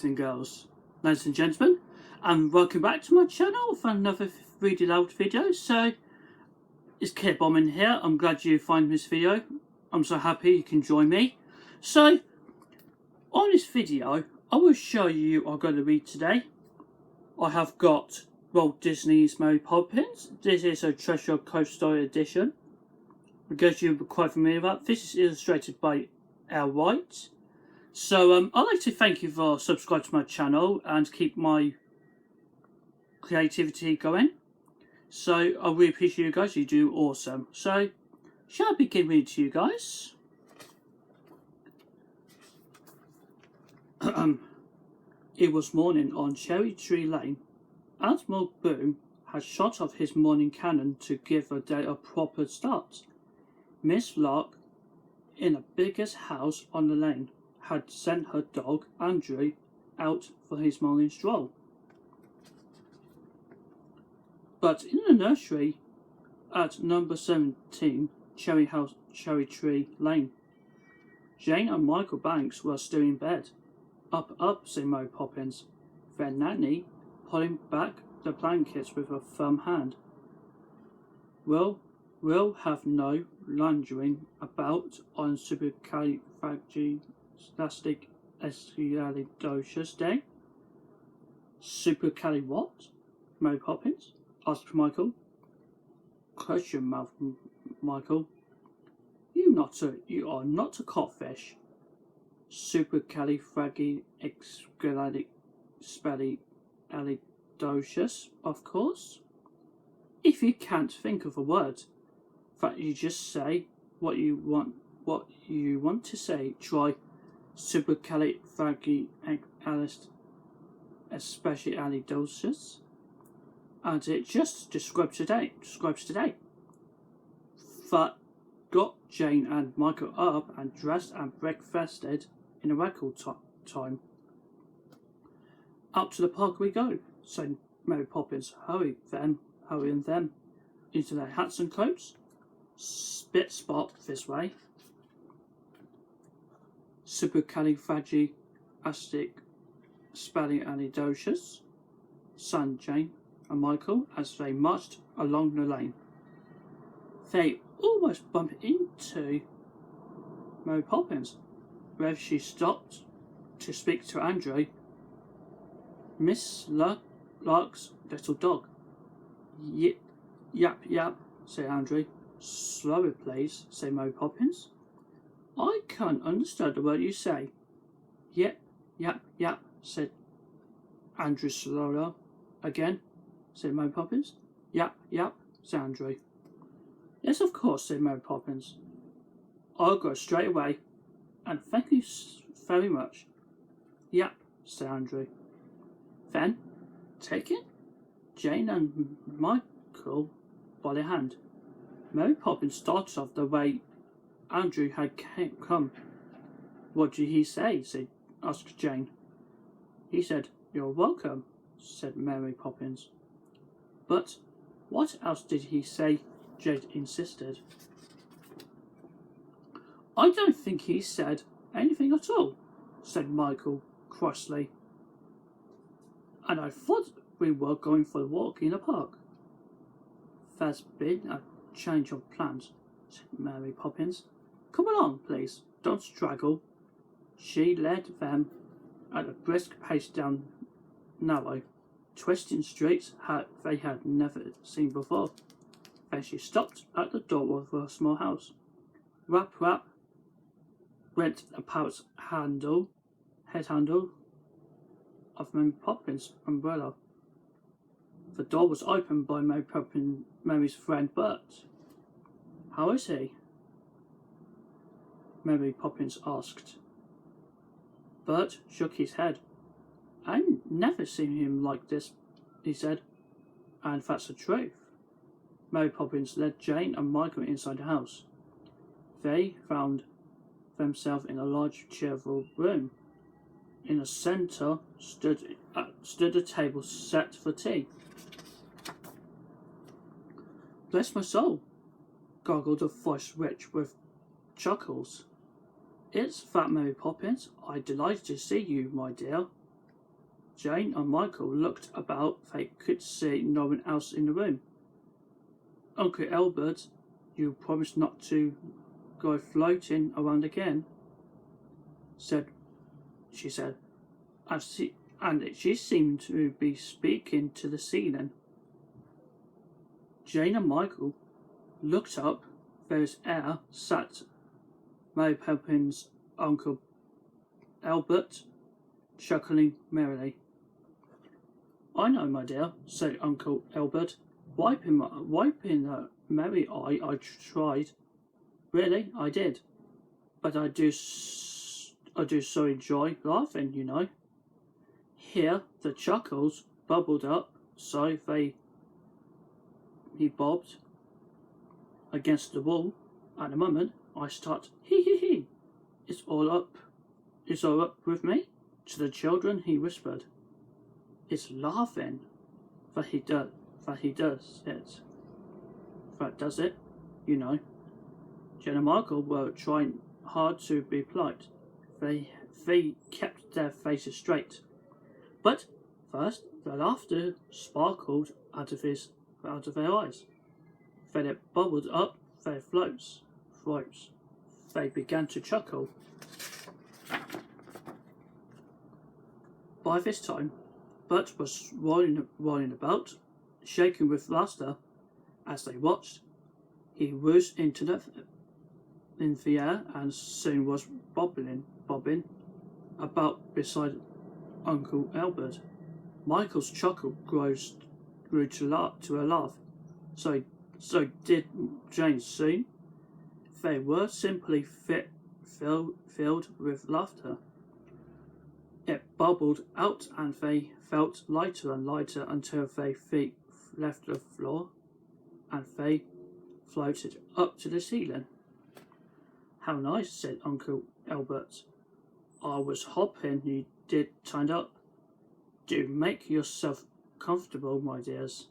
boys and girls, ladies and gentlemen, and welcome back to my channel for another Read Aloud video. So, it's Kid Bombing here. I'm glad you find this video. I'm so happy you can join me. So, on this video, I will show you what I'm going to read today. I have got Walt Disney's Mary Poppins. This is a Treasure Cove Story Edition. Because you're quite familiar with that, this is illustrated by aloud. So I'd like to thank you for subscribing to my channel and keep my creativity going. So I really appreciate you guys, you do awesome. So shall I begin reading to you guys? It was morning on Cherry Tree Lane. Admiral Boom had shot off his morning cannon to give the day a proper start. Miss Lark, in the biggest house on the lane, had sent her dog, Andrew, out for his morning stroll. But in the nursery at number 17, Cherry Tree Lane, Jane and Michael Banks were still in bed. Up, said Mary Poppins, their nanny pulling back the blankets with a firm hand. We'll have no lunging about on supercalifragilisticexpialidocious day. Supercali what? Mary Poppins asked Michael. Close your mouth, Michael. You are not a codfish. Supercalifragilisticexpialidocious, of course. If you can't think of a word, that you just say what you want to say. Try supercalifragilisticexpialidocious, and it just describes today. That got Jane and Michael up and dressed and breakfasted in a record time. Up to the park we go, said Mary Poppins. Hurry them into their hats and coats. Spot this way. Supercalifragilisticexpialidocious, sang Jane and Michael as they marched along the lane. They almost bumped into Mary Poppins, where she stopped to speak to Andrew, Miss Lark's little dog. Yap, said Andrew. Slower, please, said Mary Poppins. I can't understand the word you say. Yap, said Andrew. Slower again, said Mary Poppins. Yap, said Andrew. Yes, of course, said Mary Poppins. I'll go straight away, and thank you very much. Yap, said Andrew. Then, taking Jane and Michael by the hand, Mary Poppins started off the way Andrew had come. What did he say? asked Jane. He said, "You're welcome," said Mary Poppins. But what else did he say? Jane insisted. I don't think he said anything at all, said Michael crossly. And I thought we were going for a walk in the park. There's been a change of plans, said Mary Poppins. Come along, please, don't straggle. She led them at a brisk pace down narrow, twisting streets they had never seen before. Then she stopped at the door of a small house. Rap, went the parrot's head handle of Mary Poppins' umbrella. The door was opened by Mary's friend Bert. How is he? Mary Poppins asked. Bert shook his head. I never seen him like this, he said. And that's the truth. Mary Poppins led Jane and Michael inside the house. They found themselves in a large, cheerful room. In the centre stood a table set for tea. Bless my soul, gargled a voice rich with chuckles. It's that Mary Poppins. I'm delighted to see you, my dear. Jane and Michael looked about. They could see no one else in the room. Uncle Albert, you promised not to go floating around again, she said, and she seemed to be speaking to the ceiling. Jane and Michael looked up. There was air sat Mary Poppins' Uncle Albert, chuckling merrily. I know, my dear, said Uncle Albert, wiping a merry eye. I tried. Really, I did. But I do so enjoy laughing, you know. Here the chuckles bubbled up, so he bobbed against the wall. At the moment, I start, hee hee hee. It's all up with me? To the children, he whispered. It's laughing. That he does it. That does it, you know. Jen and Michael were trying hard to be polite. They kept their faces straight. But first, the laughter sparkled out of their eyes. Then it bubbled up their throats. They began to chuckle. By this time, Bert was rolling about, shaking with laughter. As they watched, he rose in the air and soon was bobbing about beside Uncle Albert. Michael's chuckle grew to a laugh. So did Jane's soon. They were simply filled with laughter. It bubbled out and they felt lighter and lighter until their feet left the floor and they floated up to the ceiling. How nice, said Uncle Albert. I was hoping you did turn up. Do make yourself comfortable, my dears.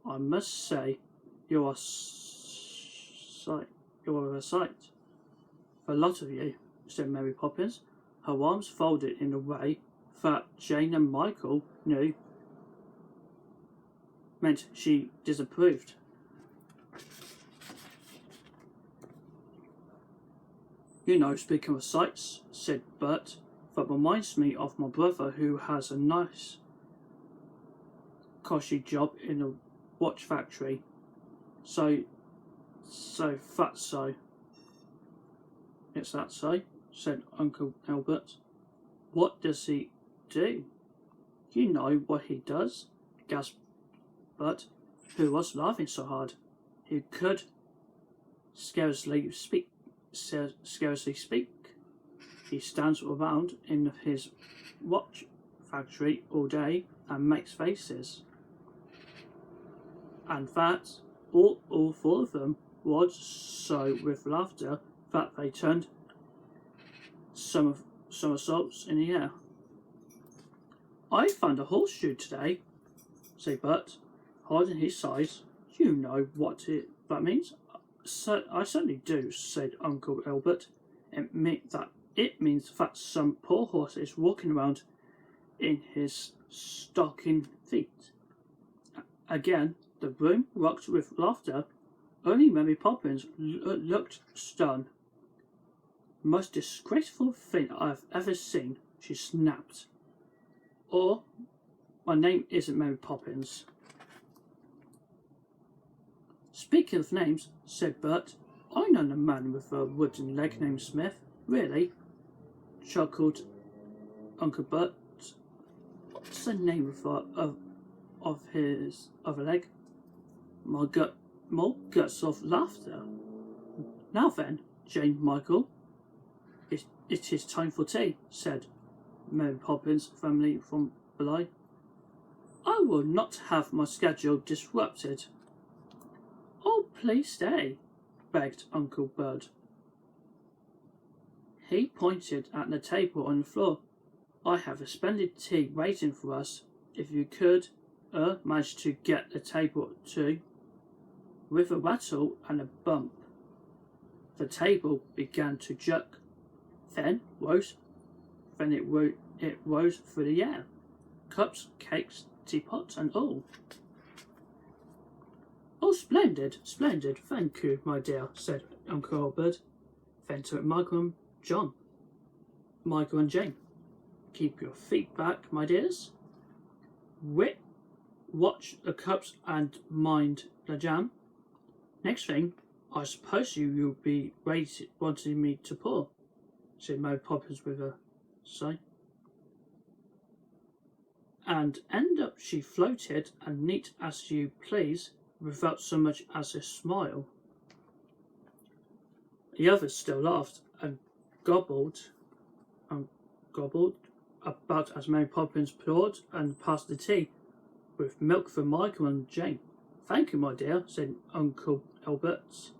I must say, you are a sight. For a lot of you, said Mary Poppins, her arms folded in a way that Jane and Michael knew meant she disapproved. You know, speaking of sights, said Bert, that reminds me of my brother who has a nice cushy job in a watch factory. So that's so. It's that so, said Uncle Albert. What does he do? You know what he does, gasped Bert, who was laughing so hard he could scarcely speak. He stands around in his watch factory all day and makes faces. And that all four of them was so with laughter that they turned somersaults in the air. I found a horseshoe today, said Bert, holding his sides. You know what that means? So, I certainly do, said Uncle Albert. It means that some poor horse is walking around in his stocking feet. Again, the room rocked with laughter. Only Mary Poppins looked stunned. Most disgraceful thing I've ever seen, she snapped. Or, my name isn't Mary Poppins. Speaking of names, said Bert, I know a man with a wooden leg named Smith. Really? Chuckled Uncle Bert. What's the name of his other leg? More guts of laughter. Now then, Jane Michael, it is time for tea, said Mary Poppins' family from below. I will not have my schedule disrupted. Oh, please stay, begged Uncle Bert. He pointed at the table on the floor. I have a splendid tea waiting for us. If you could manage to get the table too. With a rattle and a bump, the table began to jerk. Then it rose through the air. cups, cakes, teapots, and all. Oh, splendid, splendid, thank you, my dear, said Uncle Albert. Then to Michael and Jane. Keep your feet back, my dears. Watch the cups and mind the jam. Next thing, I suppose you'll be wanting me to pour, said Mary Poppins with a sigh. And end up she floated, and neat as you please, without so much as a smile. The others still laughed and gobbled about as Mary Poppins poured and passed the tea, with milk for Michael and Jane. Thank you, my dear, said Uncle Albert.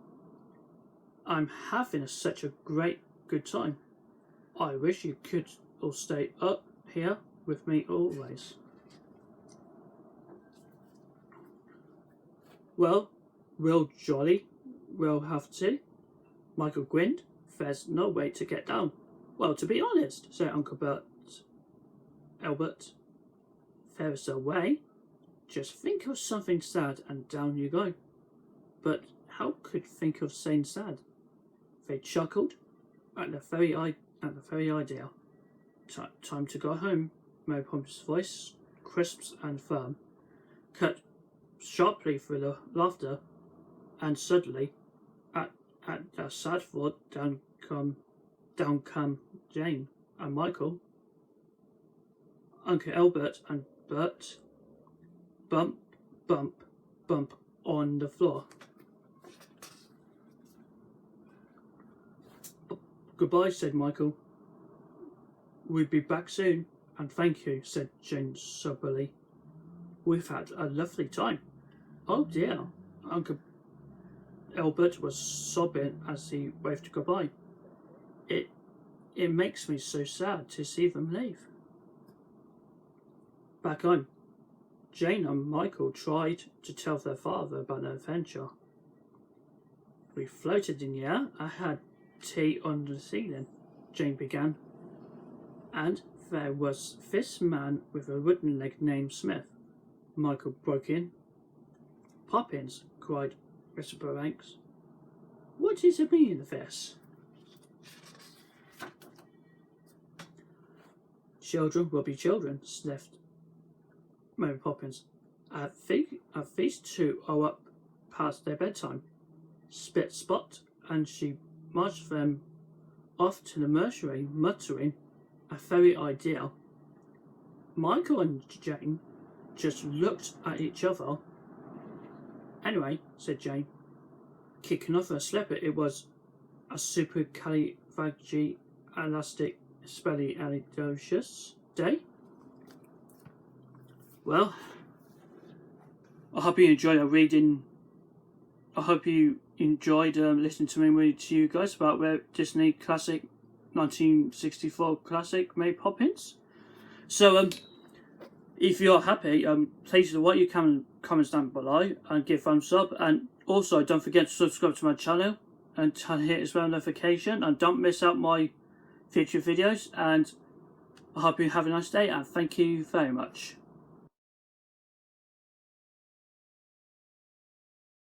I'm having such a good time. I wish you could all stay up here with me always. Well, we'll have to. Michael grinned. There's no way to get down. Well, to be honest, said Uncle Albert, there is a way. Just think of something sad and down you go. But how could think of saying sad? They chuckled at the very idea. Time to go home. Mary Poppins' voice, crisp and firm, cut sharply through the laughter, and suddenly, at the sad thought, down come Jane and Michael. Uncle Albert and Bert bump, bump, bump on the floor. Goodbye, said Michael. We'll be back soon, and thank you, said Jane soberly. We've had a lovely time. Oh dear, Uncle Albert was sobbing as he waved goodbye. It makes me so sad to see them leave. Back home, Jane and Michael tried to tell their father about their adventure. We floated in the air. I had tea on the ceiling, Jane began. And there was this man with a wooden leg named Smith, Michael broke in. Poppins, cried Mr. Banks. What is the meaning of this? Children will be children, sniffed Mary Poppins. I think these two are up past their bedtime. Spit Spot, and she marched them off to the nursery, muttering a very idea. Michael and Jane just looked at each other. Anyway, said Jane, kicking off her slipper, it was a supercalifragilisticexpialidocious day. Well, I hope you enjoyed our reading. I hope you enjoyed listening to me read to you guys about Walt Disney classic 1964 classic Mary Poppins. So if you're happy, please write your comments down below and give thumbs up, and also don't forget to subscribe to my channel and hit the bell notification, and don't miss out my future videos. And I hope you have a nice day, and thank you very much.